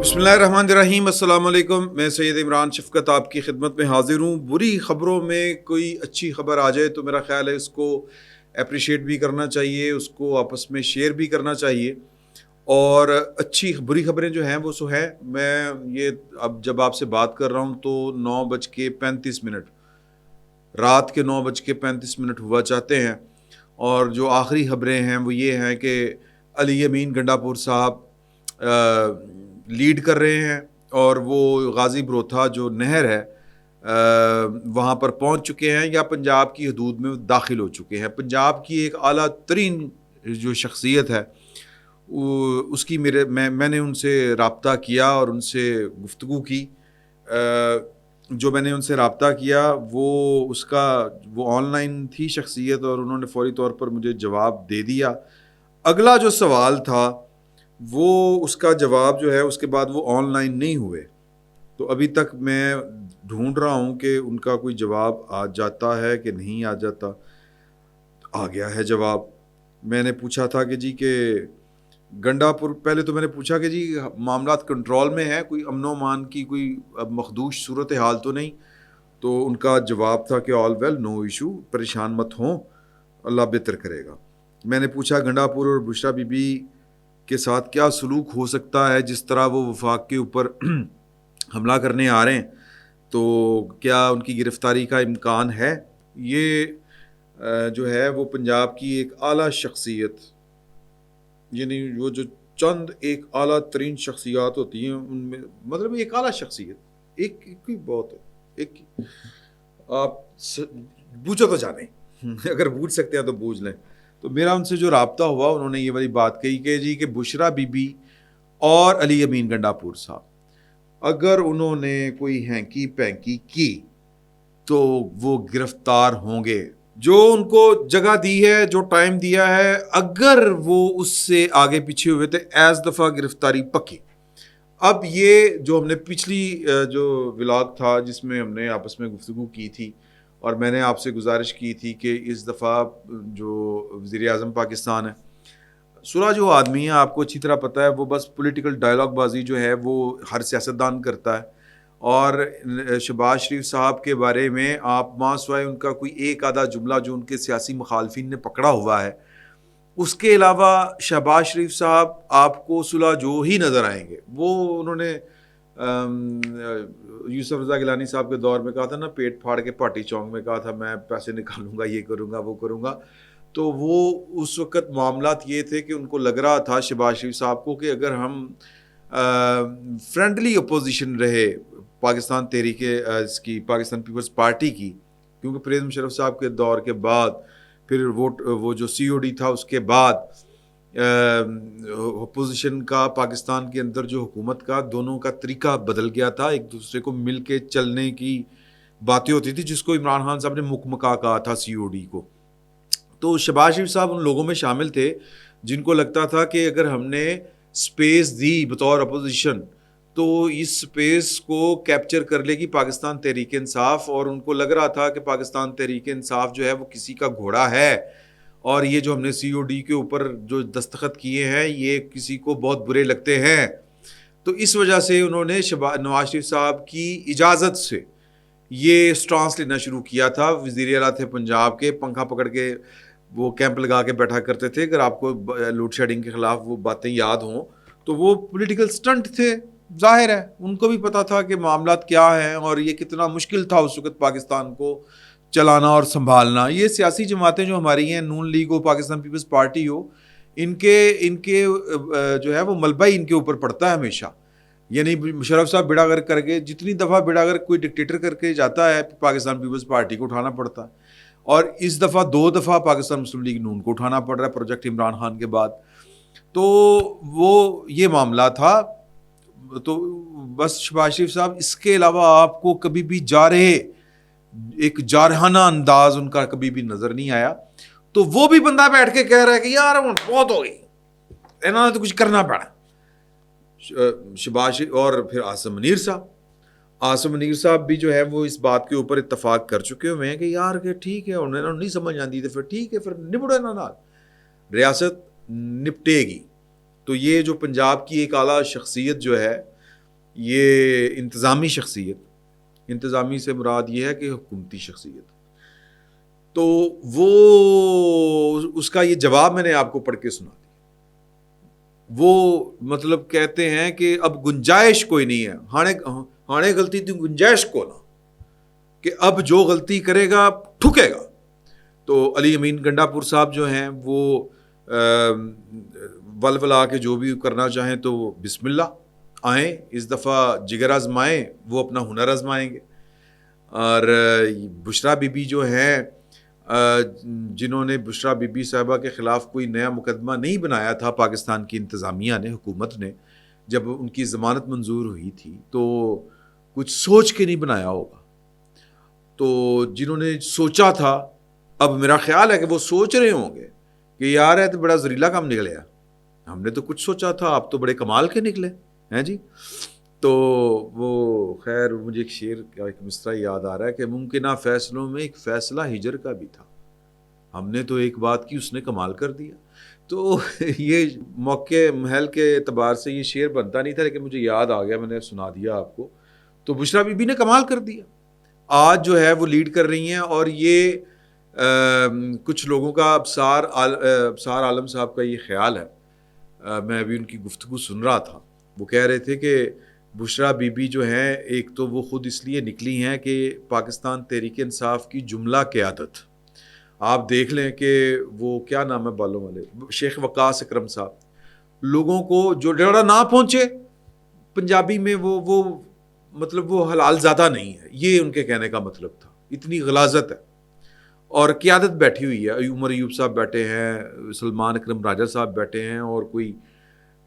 بسم اللہ الرحمن الرحیم، السلام علیکم۔ میں سید عمران شفقت آپ کی خدمت میں حاضر ہوں۔ بری خبروں میں کوئی اچھی خبر آ جائے تو میرا خیال ہے اس کو اپریشیٹ بھی کرنا چاہیے، اس کو آپس میں شیئر بھی کرنا چاہیے، اور بری خبریں جو ہیں وہ سو ہے۔ میں یہ اب جب آپ سے بات کر رہا ہوں تو 9:35 رات کے 9:35 ہوا چاہتے ہیں، اور جو آخری خبریں ہیں وہ یہ ہیں کہ علی امین گنڈا پور صاحب لیڈ کر رہے ہیں، اور وہ غازی بروتھا جو نہر ہے وہاں پر پہنچ چکے ہیں یا پنجاب کی حدود میں داخل ہو چکے ہیں۔ پنجاب کی ایک اعلیٰ ترین جو شخصیت ہے اس کی میں نے ان سے رابطہ کیا اور ان سے گفتگو کی۔ جو میں نے ان سے رابطہ کیا وہ آن لائن تھی شخصیت، اور انہوں نے فوری طور پر مجھے جواب دے دیا۔ اگلا جو سوال تھا وہ اس کا جواب جو ہے اس کے بعد وہ آن لائن نہیں ہوئے، تو ابھی تک میں ڈھونڈ رہا ہوں کہ ان کا کوئی جواب آ جاتا ہے کہ نہیں آ جاتا۔ آ گیا ہے جواب۔ میں نے پوچھا تھا کہ جی کہ گنڈا پور، پہلے تو میں نے پوچھا کہ جی معاملات کنٹرول میں ہے، کوئی امن و امان کی کوئی مخدوش صورتحال تو نہیں؟ تو ان کا جواب تھا کہ آل ویل، نو ایشو، پریشان مت ہوں، اللہ بہتر کرے گا۔ میں نے پوچھا گنڈا پور اور بشرا بی بی کے ساتھ کیا سلوک ہو سکتا ہے، جس طرح وہ وفاق کے اوپر حملہ کرنے آ رہے ہیں، تو کیا ان کی گرفتاری کا امکان ہے؟ یہ جو ہے وہ پنجاب کی ایک اعلیٰ شخصیت، یعنی وہ جو چند ایک اعلیٰ ترین شخصیات ہوتی ہیں ان میں، مطلب ایک اعلیٰ شخصیت ایک ہی بہت ہے، ایک آپ بوجھو تو جانیں اگر بوجھ سکتے ہیں تو بوجھ لیں۔ تو میرا ان سے جو رابطہ ہوا، انہوں نے یہ والی بات کہی کہ جی کہ بشرا بی بی اور علی امین گنڈا پور صاحب اگر انہوں نے کوئی ہینکی پینکی کی تو وہ گرفتار ہوں گے۔ جو ان کو جگہ دی ہے، جو ٹائم دیا ہے، اگر وہ اس سے آگے پیچھے ہوئے تو ایز دفعہ گرفتاری پکی۔ اب یہ جو ہم نے پچھلی جو ولاگ تھا جس میں ہم نے آپس میں گفتگو کی تھی، اور میں نے آپ سے گزارش کی تھی کہ اس دفعہ جو وزیر اعظم پاکستان ہے، سورا جو آدمی ہے، آپ کو اچھی طرح پتہ ہے، وہ بس پولیٹیکل ڈائلاگ بازی جو ہے وہ ہر سیاستدان کرتا ہے، اور شہباز شریف صاحب کے بارے میں آپ ماں سوائے ان کا کوئی ایک آدھا جملہ جو ان کے سیاسی مخالفین نے پکڑا ہوا ہے، اس کے علاوہ شہباز شریف صاحب آپ کو صلح جو ہی نظر آئیں گے۔ وہ انہوں نے یوسف رضا گیلانی صاحب کے دور میں کہا تھا نا، پیٹ پھاڑ کے پاٹی چونک میں کہا تھا میں پیسے نکالوں گا، یہ کروں گا، وہ کروں گا۔ تو وہ اس وقت معاملات یہ تھے کہ ان کو لگ رہا تھا شہباز شریف صاحب کو کہ اگر ہم فرینڈلی اپوزیشن رہے پاکستان تحریک اس کی، پاکستان پیپلز پارٹی کی، کیونکہ پرویز مشرف صاحب کے دور کے بعد پھر وہ جو سی او ڈی تھا اس کے بعد اپوزیشن کا پاکستان کے اندر جو حکومت کا دونوں کا طریقہ بدل گیا تھا، ایک دوسرے کو مل کے چلنے کی باتیں ہوتی تھی، جس کو عمران خان صاحب نے مکمکا کہا تھا سی او ڈی کو۔ تو شہباز شریف صاحب ان لوگوں میں شامل تھے جن کو لگتا تھا کہ اگر ہم نے سپیس دی بطور اپوزیشن تو اس سپیس کو کیپچر کر لے گی پاکستان تحریک انصاف، اور ان کو لگ رہا تھا کہ پاکستان تحریک انصاف جو ہے وہ کسی کا گھوڑا ہے، اور یہ جو ہم نے سی او ڈی کے اوپر جو دستخط کیے ہیں یہ کسی کو بہت برے لگتے ہیں۔ تو اس وجہ سے انہوں نے نواز شریف صاحب کی اجازت سے یہ سٹانس لینا شروع کیا تھا۔ وزیر اعلیٰ تھے پنجاب کے، پنکھا پکڑ کے وہ کیمپ لگا کے بیٹھا کرتے تھے۔ اگر آپ کو لوڈ شیڈنگ کے خلاف وہ باتیں یاد ہوں تو وہ پولیٹیکل سٹنٹ تھے، ظاہر ہے ان کو بھی پتا تھا کہ معاملات کیا ہیں، اور یہ کتنا مشکل تھا اس وقت پاکستان کو چلانا اور سنبھالنا۔ یہ سیاسی جماعتیں جو ہماری ہیں، نون لیگ ہو، پاکستان پیپلز پارٹی ہو، ان کے جو ہے وہ ملبہ ہی ان کے اوپر پڑتا ہے ہمیشہ۔ یعنی مشرف صاحب بیڑا غرق کر کے، جتنی دفعہ بیڑا غرق کوئی ڈکٹیٹر کر کے جاتا ہے پاکستان پیپلز پارٹی کو اٹھانا پڑتا ہے، اور اس دفعہ 2 دفعہ پاکستان مسلم لیگ نون کو اٹھانا پڑ رہا ہے پروجیکٹ عمران خان کے بعد۔ تو وہ یہ معاملہ تھا۔ تو بس شہباز شریف صاحب اس کے علاوہ آپ کو کبھی بھی ایک جارحانہ انداز ان کا کبھی بھی نظر نہیں آیا۔ تو وہ بھی بندہ بیٹھ کے کہہ رہا ہے کہ یار بہت ہو گئی، انہوں نے تو کچھ کرنا پڑا۔ شہباز شریف اور پھر عاصم منیر صاحب بھی جو ہے وہ اس بات کے اوپر اتفاق کر چکے ہوئے ہیں کہ یار کہ ٹھیک ہے، انہوں نے نہیں سمجھ آتی تو پھر ٹھیک ہے، پھر نبڑے نہ ریاست نپٹے گی۔ تو یہ جو پنجاب کی ایک اعلیٰ شخصیت جو ہے یہ انتظامی شخصیت، انتظامی سے مراد یہ ہے کہ حکومتی شخصیت. تو وہ اس کا یہ جواب میں نے آپ کو پڑھ کے سنا دیا. وہ مطلب کہتے ہیں کہ اب گنجائش کوئی نہیں ہے، ہانے غلطی تھی گنجائش کو نہ، کہ اب جو غلطی کرے گا ٹھکے گا. تو علی امین گنڈا پور صاحب جو ہیں وہ ولولا کے جو بھی کرنا چاہیں تو بسم اللہ آئیں، اس دفعہ جگر آزمائیں، وہ اپنا ہنر آزمائیں گے. اور بشرا بی بی جو ہیں، جنہوں نے بشرا بی بی صاحبہ کے خلاف کوئی نیا مقدمہ نہیں بنایا تھا پاکستان کی انتظامیہ نے، حکومت نے، جب ان کی ضمانت منظور ہوئی تھی تو کچھ سوچ کے نہیں بنایا ہوگا. تو جنہوں نے سوچا تھا، اب میرا خیال ہے کہ وہ سوچ رہے ہوں گے کہ یار ہے تو بڑا زریلا کام نکلیا، ہم نے تو کچھ سوچا تھا، آپ تو بڑے کمال کے نکلے ہیں جی. تو وہ خیر مجھے ایک شعر کا ایک مصرع یاد آ رہا ہے کہ ممکنہ فیصلوں میں ایک فیصلہ ہجر کا بھی تھا، ہم نے تو ایک بات کی اس نے کمال کر دیا. تو یہ موقع محل کے اعتبار سے یہ شعر بنتا نہیں تھا، لیکن مجھے یاد آ گیا، میں نے سنا دیا آپ کو. تو بشرا بی بی نے کمال کر دیا، آج جو ہے وہ لیڈ کر رہی ہیں. اور یہ کچھ لوگوں کا ابصار عالم صاحب کا یہ خیال ہے، میں ابھی ان کی گفتگو سن رہا تھا، وہ کہہ رہے تھے کہ بشرا بی بی جو ہیں ایک تو وہ خود اس لیے نکلی ہیں کہ پاکستان تحریک انصاف کی جملہ قیادت، آپ دیکھ لیں کہ وہ کیا نام ہے بالوں والے، شیخ وقاص اکرم صاحب، لوگوں کو جو ڈیڑا نہ پہنچے پنجابی میں وہ مطلب وہ حلال زیادہ نہیں ہے، یہ ان کے کہنے کا مطلب تھا. اتنی غلاظت ہے. اور قیادت بیٹھی ہوئی ہے، عمر ایوب صاحب بیٹھے ہیں، سلمان اکرم راجہ صاحب بیٹھے ہیں، اور کوئی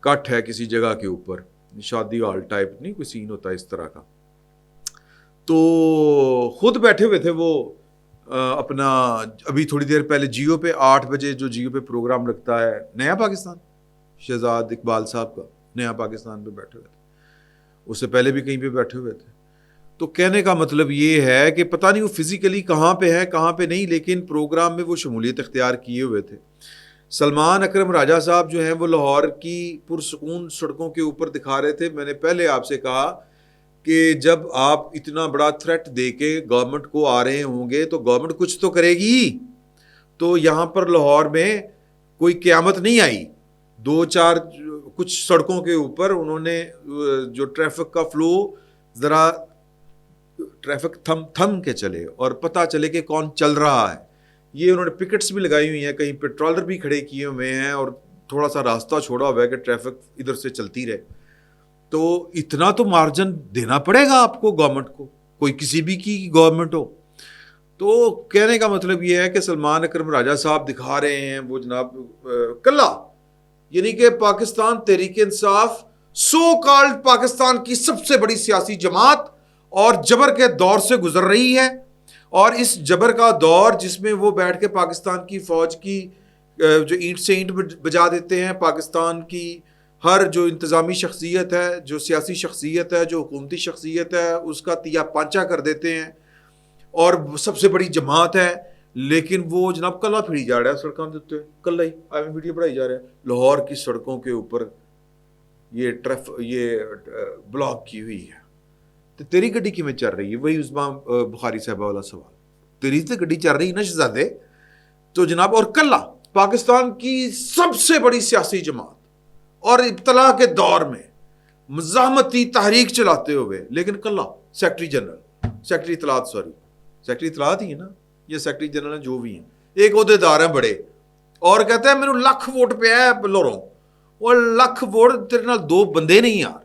کٹ ہے کسی جگہ کے اوپر، شادی ہال ٹائپ نہیں کوئی سین ہوتا اس طرح کا. تو خود بیٹھے ہوئے تھے وہ اپنا، ابھی تھوڑی دیر پہلے جیو پہ 8 بجے جو جیو پہ پروگرام رکھتا ہے نیا پاکستان، شہزاد اقبال صاحب کا، نیا پاکستان پہ بیٹھے ہوئے تھے، اس سے پہلے بھی کہیں پہ بیٹھے ہوئے تھے. تو کہنے کا مطلب یہ ہے کہ پتہ نہیں وہ فزیکلی کہاں پہ ہے کہاں پہ نہیں، لیکن پروگرام میں وہ شمولیت اختیار کیے ہوئے تھے. سلمان اکرم راجہ صاحب جو ہیں وہ لاہور کی پرسکون سڑکوں کے اوپر دکھا رہے تھے. میں نے پہلے آپ سے کہا کہ جب آپ اتنا بڑا تھریٹ دے کے گورنمنٹ کو آ رہے ہوں گے تو گورنمنٹ کچھ تو کرے گی. تو یہاں پر لاہور میں کوئی قیامت نہیں آئی، 2-4 کچھ سڑکوں کے اوپر انہوں نے جو ٹریفک کا فلو ذرا ٹریفک تھم کے چلے اور پتہ چلے کہ کون چل رہا ہے. یہ انہوں نے پکٹس بھی لگائی ہوئی ہیں، کہیں پیٹرولر بھی کھڑے کیے ہوئے ہیں، اور تھوڑا سا راستہ چھوڑا ہوا ہے کہ ٹریفک ادھر سے چلتی رہے. تو اتنا تو مارجن دینا پڑے گا آپ کو گورنمنٹ کو، کوئی کسی بھی کی گورنمنٹ ہو. تو کہنے کا مطلب یہ ہے کہ سلمان اکرم راجہ صاحب دکھا رہے ہیں وہ جناب کلا، یعنی کہ پاکستان تحریک انصاف سو کالڈ پاکستان کی سب سے بڑی سیاسی جماعت اور جبر کے دور سے گزر رہی ہے. اور اس جبر کا دور جس میں وہ بیٹھ کے پاکستان کی فوج کی جو اینٹ سے اینٹ بجا دیتے ہیں، پاکستان کی ہر جو انتظامی شخصیت ہے، جو سیاسی شخصیت ہے، جو حکومتی شخصیت ہے، اس کا تیا پانچا کر دیتے ہیں، اور سب سے بڑی جماعت ہے. لیکن وہ جناب کلا پھڑی جا رہا ہے سڑکوں کے کلا ہی ویڈیو بڑھائی جا رہا ہے. لاہور کی سڑکوں کے اوپر یہ بلاک کی ہوئی ہے. تو تیری گڈی کی میں چل رہی ہے؟ وہی عثمان بخاری صاحبہ والا سوال، تیری تو گڈی چل رہی نا شہزادے. تو جناب اور کلا پاکستان کی سب سے بڑی سیاسی جماعت اور ابتلا کے دور میں مزاحمتی تحریک چلاتے ہوئے، لیکن کلا سیکٹری اطلاعات ہی ہے نا، یہ سیکٹری جنرل جو بھی ہیں، ایک عہدیدار ہیں بڑے، اور کہتے ہیں میرے لکھ ووٹ پہ ہے لوروں، اور لکھ ووٹ تیرے نال 2 بندے نہیں یار،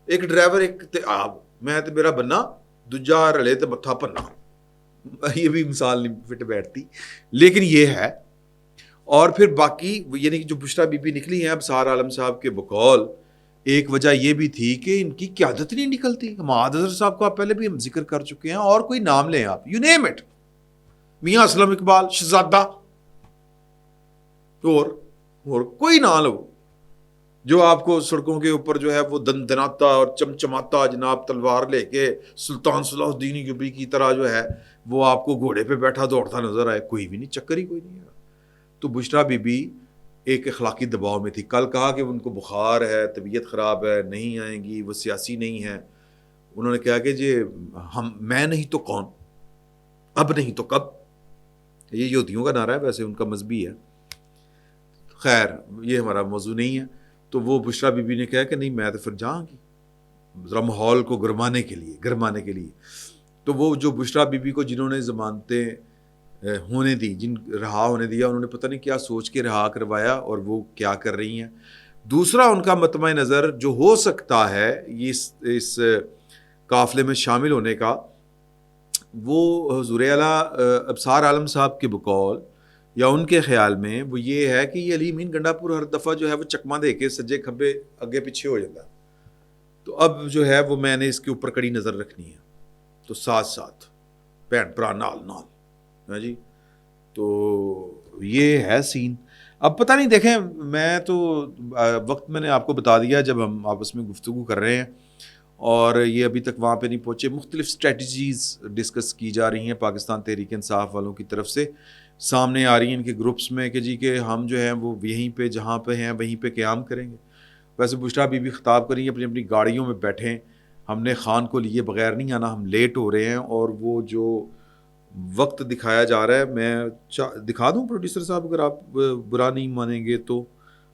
ایک ڈرائیور ایک تے آپ، میں تے میرا بننا دوجا رلے تے متھا پنا. یہ بھی مثال نہیں فٹ بیٹھتی، لیکن یہ ہے. اور پھر باقی یعنی کہ جو بشرا بی بی نکلی ہیں ابصار عالم صاحب کے بقول، ایک وجہ یہ بھی تھی کہ ان کی قیادت نہیں نکلتی. معاذ اظہر صاحب کو آپ پہلے بھی ہم ذکر کر چکے ہیں، اور کوئی نام لیں آپ، یو نیم اٹ، میاں اسلم اقبال، شہزادہ، اور کوئی نہ لو جو آپ کو سڑکوں کے اوپر جو ہے وہ دندناتا اور چمچماتا جناب تلوار لے کے سلطان صلاح الدین ایوبی کی طرح جو ہے وہ آپ کو گھوڑے پہ بیٹھا دوڑتا نظر آئے. کوئی بھی نہیں، چکر ہی کوئی نہیں ہے. تو بشرا بی بی ایک اخلاقی دباؤ میں تھی. کل کہا کہ ان کو بخار ہے، طبیعت خراب ہے، نہیں آئیں گی، وہ سیاسی نہیں ہیں. انہوں نے کہا کہ جی میں نہیں تو کون، اب نہیں تو کب. یہ یہودیوں کا نعرہ ہے، ویسے ان کا مذہبی ہے. خیر یہ ہمارا موضوع نہیں ہے. تو وہ بشرا بی بی نے کہا کہ نہیں میں تو پھر جاؤں گی، ذرا ماحول کو گرمانے کے لیے. تو وہ جو بشرا بی بی کو جنہوں نے ضمانتیں ہونے دی، رہا ہونے دیا، انہوں نے پتہ نہیں کیا سوچ کے رہا کروایا، اور وہ کیا کر رہی ہیں. دوسرا ان کا مطمع نظر جو ہو سکتا ہے اس قافلے میں شامل ہونے کا، وہ حضور اعلیٰ ابصار عالم صاحب کے بقول یا ان کے خیال میں وہ یہ ہے کہ یہ علی امین گنڈا پور ہر دفعہ جو ہے وہ چکما دے کے سجے کھبے اگے پیچھے ہو جاتا ہے. تو اب جو ہے وہ میں نے اس کے اوپر کڑی نظر رکھنی ہے. تو ساتھ ساتھ بہن برا نال جی. تو یہ ہے سین. اب پتہ نہیں، دیکھیں میں تو وقت میں نے آپ کو بتا دیا جب ہم آپس میں گفتگو کر رہے ہیں، اور یہ ابھی تک وہاں پہ نہیں پہنچے. مختلف اسٹریٹجیز ڈسکس کی جا رہی ہیں پاکستان تحریک انصاف والوں کی طرف سے، سامنے آ رہی ہیں ان کے گروپس میں کہ جی کہ ہم جو ہیں وہ یہیں پہ جہاں پہ ہیں وہیں پہ قیام کریں گے. ویسے بشرا بی بی خطاب کری اپنی اپنی گاڑیوں میں بیٹھیں، ہم نے خان کو لیے بغیر نہیں آنا، ہم لیٹ ہو رہے ہیں. اور وہ جو وقت دکھایا جا رہا ہے، میں دکھا دوں پروڈیوسر صاحب، اگر آپ برا نہیں مانیں گے تو،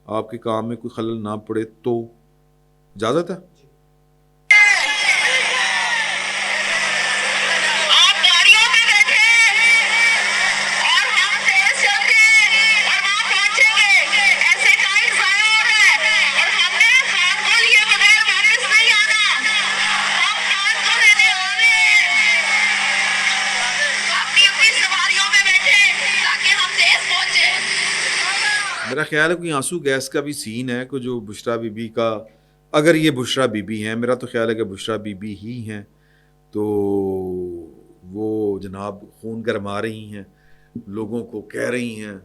آپ کے کام میں کوئی خلل نہ پڑے تو اجازت ہے؟ میرا خیال ہے کوئی آنسو گیس کا بھی سین ہے کہ جو بشرا بی بی کا، اگر یہ بشرا بی بی ہیں، میرا تو خیال ہے کہ بشرا بی بی ہی ہیں، تو وہ جناب خون گرما رہی ہیں، لوگوں کو کہہ رہی ہیں،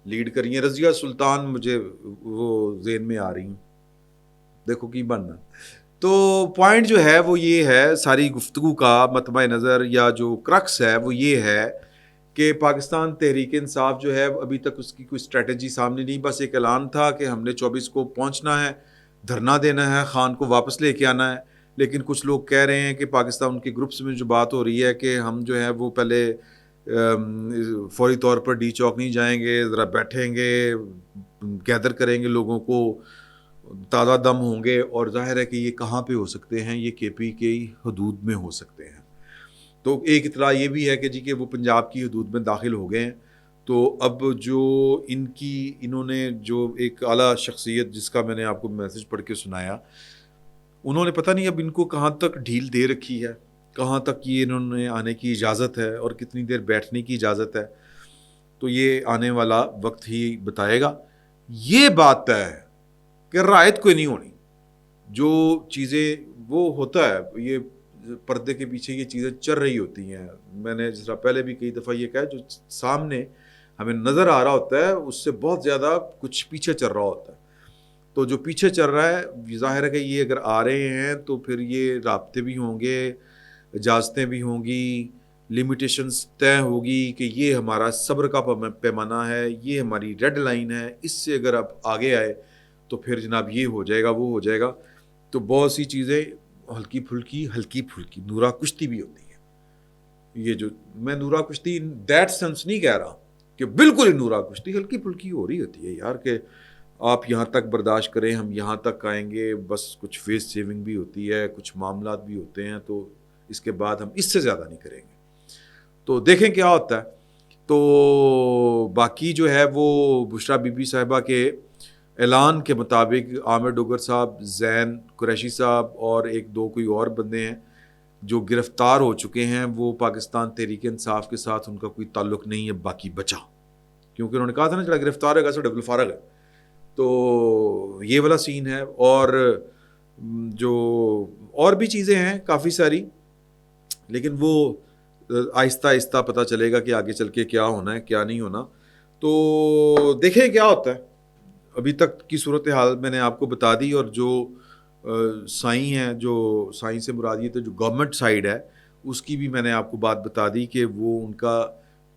لیڈ کر رہی ہیں. رضیہ سلطان مجھے وہ ذہن میں آ رہی ہیں، دیکھو کی بننا. تو پوائنٹ جو ہے وہ یہ ہے، ساری گفتگو کا مطمع نظر یا جو کرکس ہے وہ یہ ہے کہ پاکستان تحریک انصاف جو ہے ابھی تک اس کی کوئی اسٹریٹجی سامنے نہیں. بس ایک اعلان تھا کہ ہم نے 24 کو پہنچنا ہے، دھرنا دینا ہے، خان کو واپس لے کے آنا ہے. لیکن کچھ لوگ کہہ رہے ہیں کہ پاکستان ان کے گروپس میں جو بات ہو رہی ہے کہ ہم جو ہے وہ پہلے فوری طور پر ڈی چوک نہیں جائیں گے، ذرا بیٹھیں گے، گیدر کریں گے لوگوں کو، تازہ دم ہوں گے. اور ظاہر ہے کہ یہ کہاں پہ ہو سکتے ہیں، یہ کے پی کے حدود میں ہو سکتے ہیں. تو ایک اطلاع یہ بھی ہے کہ جی کہ وہ پنجاب کی حدود میں داخل ہو گئے ہیں. تو اب جو انہوں نے جو ایک اعلیٰ شخصیت جس کا میں نے آپ کو میسج پڑھ کے سنایا، انہوں نے پتہ نہیں اب ان کو کہاں تک ڈھیل دے رکھی ہے، کہاں تک یہ انہوں نے آنے کی اجازت ہے اور کتنی دیر بیٹھنے کی اجازت ہے. تو یہ آنے والا وقت ہی بتائے گا. یہ بات طے ہے کہ رعایت کوئی نہیں ہونی. جو چیزیں وہ ہوتا ہے، یہ پردے کے پیچھے یہ چیزیں چل رہی ہوتی ہیں. میں نے جس طرح پہلے بھی کئی دفعہ یہ کہا، جو سامنے ہمیں نظر آ رہا ہوتا ہے اس سے بہت زیادہ کچھ پیچھے چل رہا ہوتا ہے. تو جو پیچھے چل رہا ہے، ظاہر ہے کہ یہ اگر آ رہے ہیں تو پھر یہ رابطے بھی ہوں گے، اجازتیں بھی ہوں گی، لمیٹیشنز طے ہوگی کہ یہ ہمارا صبر کا پیمانہ ہے، یہ ہماری ریڈ لائن ہے، اس سے اگر آپ آگے آئے تو پھر جناب یہ ہو جائے گا، وہ ہو جائے گا. تو بہت سی چیزیں ہلکی پھلکی نورا کشتی بھی ہوتی ہے. یہ جو میں نورا کشتی دیٹ سینس نہیں کہہ رہا کہ بالکل ہی نورا کشتی، ہلکی پھلکی ہو رہی ہوتی ہے یار، کہ آپ یہاں تک برداشت کریں، ہم یہاں تک آئیں گے، بس کچھ فیس سیونگ بھی ہوتی ہے، کچھ معاملات بھی ہوتے ہیں، تو اس کے بعد ہم اس سے زیادہ نہیں کریں گے. تو دیکھیں کیا ہوتا ہے. تو باقی جو ہے وہ بشرا بی بی صاحبہ کے اعلان کے مطابق عامر ڈوگر صاحب، زین قریشی صاحب اور ایک دو کوئی اور بندے ہیں جو گرفتار ہو چکے ہیں. وہ پاکستان تحریک انصاف کے ساتھ ان کا کوئی تعلق نہیں ہے، باقی بچا، کیونکہ انہوں نے کہا تھا نا جڑا گرفتار ہوگا سو ڈبل فارغ ہے. تو یہ والا سین ہے. اور جو اور بھی چیزیں ہیں کافی ساری، لیکن وہ آہستہ آہستہ پتہ چلے گا کہ آگے چل کے کیا ہونا ہے کیا نہیں ہونا. تو دیکھیں کیا ہوتا ہے. ابھی تک کی صورتحال میں نے آپ کو بتا دی. اور جو سائیں ہیں، جو سائیں سے مراد یہ تو جو گورنمنٹ سائیڈ ہے، اس کی بھی میں نے آپ کو بات بتا دی کہ وہ ان کا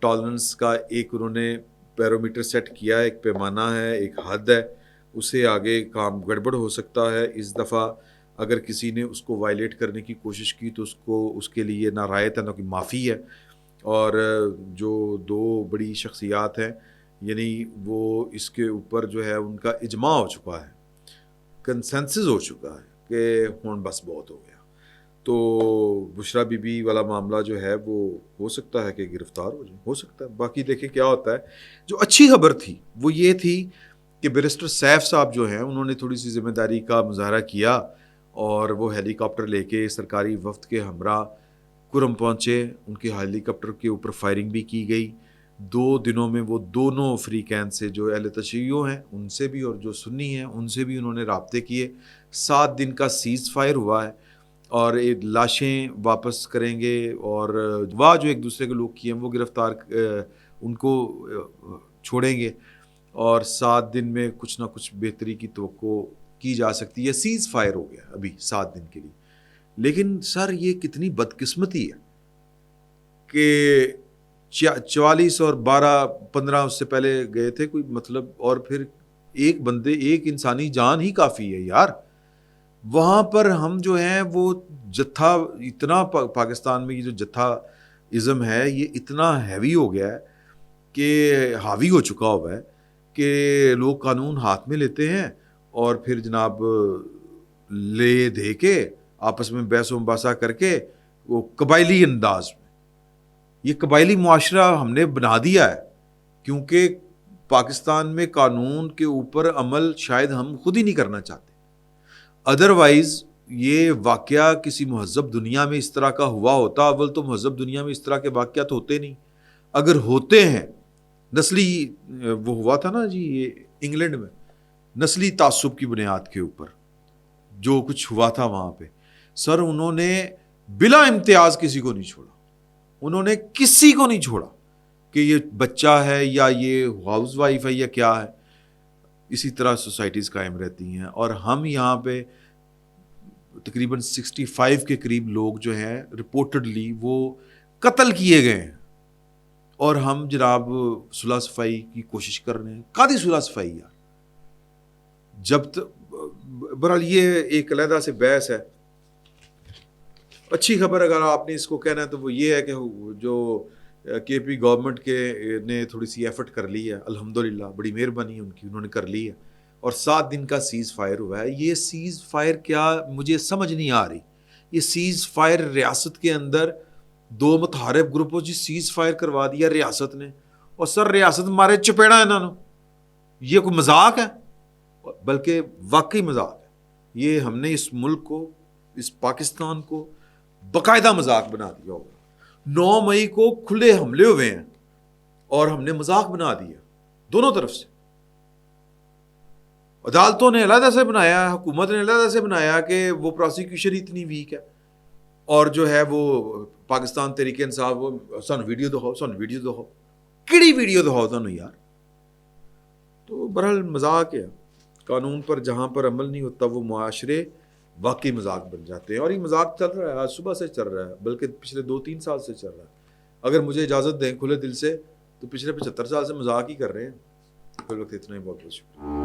ٹالرنس کا ایک انہوں نے پیرومیٹر سیٹ کیا، ایک پیمانہ ہے، ایک حد ہے، اسے آگے کام گڑبڑ ہو سکتا ہے. اس دفعہ اگر کسی نے اس کو وائلیٹ کرنے کی کوشش کی تو اس کے لیے نہ رعایت ہے نہ کوئی معافی ہے. اور جو دو بڑی شخصیات ہیں یعنی وہ اس کے اوپر جو ہے ان کا اجماع ہو چکا ہے، کنسنسس ہو چکا ہے کہ ہون بس بہت ہو گیا. تو بشرا بی بی والا معاملہ جو ہے وہ ہو سکتا ہے کہ گرفتار ہو سکتا ہے. باقی دیکھیں کیا ہوتا ہے. جو اچھی خبر تھی وہ یہ تھی کہ بیرسٹر سیف صاحب جو ہیں انہوں نے تھوڑی سی ذمہ داری کا مظاہرہ کیا اور وہ ہیلی کاپٹر لے کے سرکاری وفد کے ہمراہ کرم پہنچے. ان کے ہیلی کاپٹر کے اوپر فائرنگ بھی کی گئی. 2 دنوں میں وہ دونوں فریقین سے جو اہل تشیع ہیں ان سے بھی اور جو سنی ہیں ان سے بھی انہوں نے رابطے کیے. 7 دن کا سیز فائر ہوا ہے اور لاشیں واپس کریں گے اور واہ جو ایک دوسرے کے لوگ کیے ہیں وہ گرفتار ان کو چھوڑیں گے اور 7 دن میں کچھ نہ کچھ بہتری کی توقع کی جا سکتی ہے. سیز فائر ہو گیا ابھی 7 دن کے لیے. لیکن سر یہ کتنی بدقسمتی ہے کہ 44 اور 12-15 اس سے پہلے گئے تھے کوئی مطلب، اور پھر ایک انسانی جان ہی کافی ہے یار. وہاں پر ہم جو ہیں وہ جتھا اتنا پاکستان میں یہ جو جتھا ازم ہے یہ اتنا ہیوی ہو گیا ہے کہ حاوی ہو چکا ہوا ہے کہ لوگ قانون ہاتھ میں لیتے ہیں اور پھر جناب لے دے کے آپس میں بحث و مباحثہ کر کے وہ قبائلی انداز میں یہ قبائلی معاشرہ ہم نے بنا دیا ہے. کیونکہ پاکستان میں قانون کے اوپر عمل شاید ہم خود ہی نہیں کرنا چاہتے. ادروائز یہ واقعہ کسی مہذب دنیا میں اس طرح کا ہوا ہوتا. اول تو مہذب دنیا میں اس طرح کے واقعات ہوتے نہیں. اگر ہوتے ہیں نسلی وہ ہوا تھا نا جی یہ انگلینڈ میں نسلی تعصب کی بنیاد کے اوپر جو کچھ ہوا تھا وہاں پہ سر انہوں نے بلا امتیاز کسی کو نہیں چھوڑا. انہوں نے کسی کو نہیں چھوڑا کہ یہ بچہ ہے یا یہ ہاؤس وائف ہے یا کیا ہے. اسی طرح سوسائٹیز قائم رہتی ہیں اور ہم یہاں پہ تقریباً 65 کے قریب لوگ جو ہیں رپورٹڈلی وہ قتل کیے گئے ہیں اور ہم جناب صلح صفائی کی کوشش کر رہے ہیں. قادی صلح صفائی یار جب برحال یہ ایک علیحدہ سے بحث ہے. اچھی خبر اگر آپ نے اس کو کہنا ہے تو وہ یہ ہے کہ جو کے پی گورنمنٹ کے نے تھوڑی سی ایفرٹ کر لی ہے الحمدللہ بڑی مہربانی ہے ان کی انہوں نے کر لی ہے اور 7 دن کا سیز فائر ہوا ہے. یہ سیز فائر کیا مجھے سمجھ نہیں آ رہی. یہ سیز فائر ریاست کے اندر 2 متحارب گروپوں جی سیز فائر کروا دیا ریاست نے اور سر ریاست مارے چپیڑا انہوں نے. یہ کوئی مذاق ہے؟ بلکہ واقعی مذاق ہے. یہ ہم نے اس ملک کو اس پاکستان کو باقاعدہ مذاق بنا دیا ہوگا. 9 مئی کو کھلے حملے ہوئے ہیں اور ہم نے مذاق بنا دیا دونوں طرف سے. عدالتوں نے علیحدہ سے بنایا، حکومت نے علیحدہ سے بنایا کہ وہ پروسیکیوشن اتنی ویک ہے اور جو ہے وہ پاکستان تحریک انصاف وہ سن ویڈیو دکھاؤ کیڑی ویڈیو دکھاؤ تمہیں یار. تو بہرحال مذاق ہے. قانون پر جہاں پر عمل نہیں ہوتا وہ معاشرے واقعی مذاق بن جاتے ہیں اور یہ مذاق چل رہا ہے آج صبح سے چل رہا ہے بلکہ پچھلے 2-3 سال سے چل رہا ہے. اگر مجھے اجازت دیں کھلے دل سے تو پچھلے 75 سال سے مذاق ہی کر رہے ہیں. پھر وقت اتنا ہی، بہت بہت شکریہ.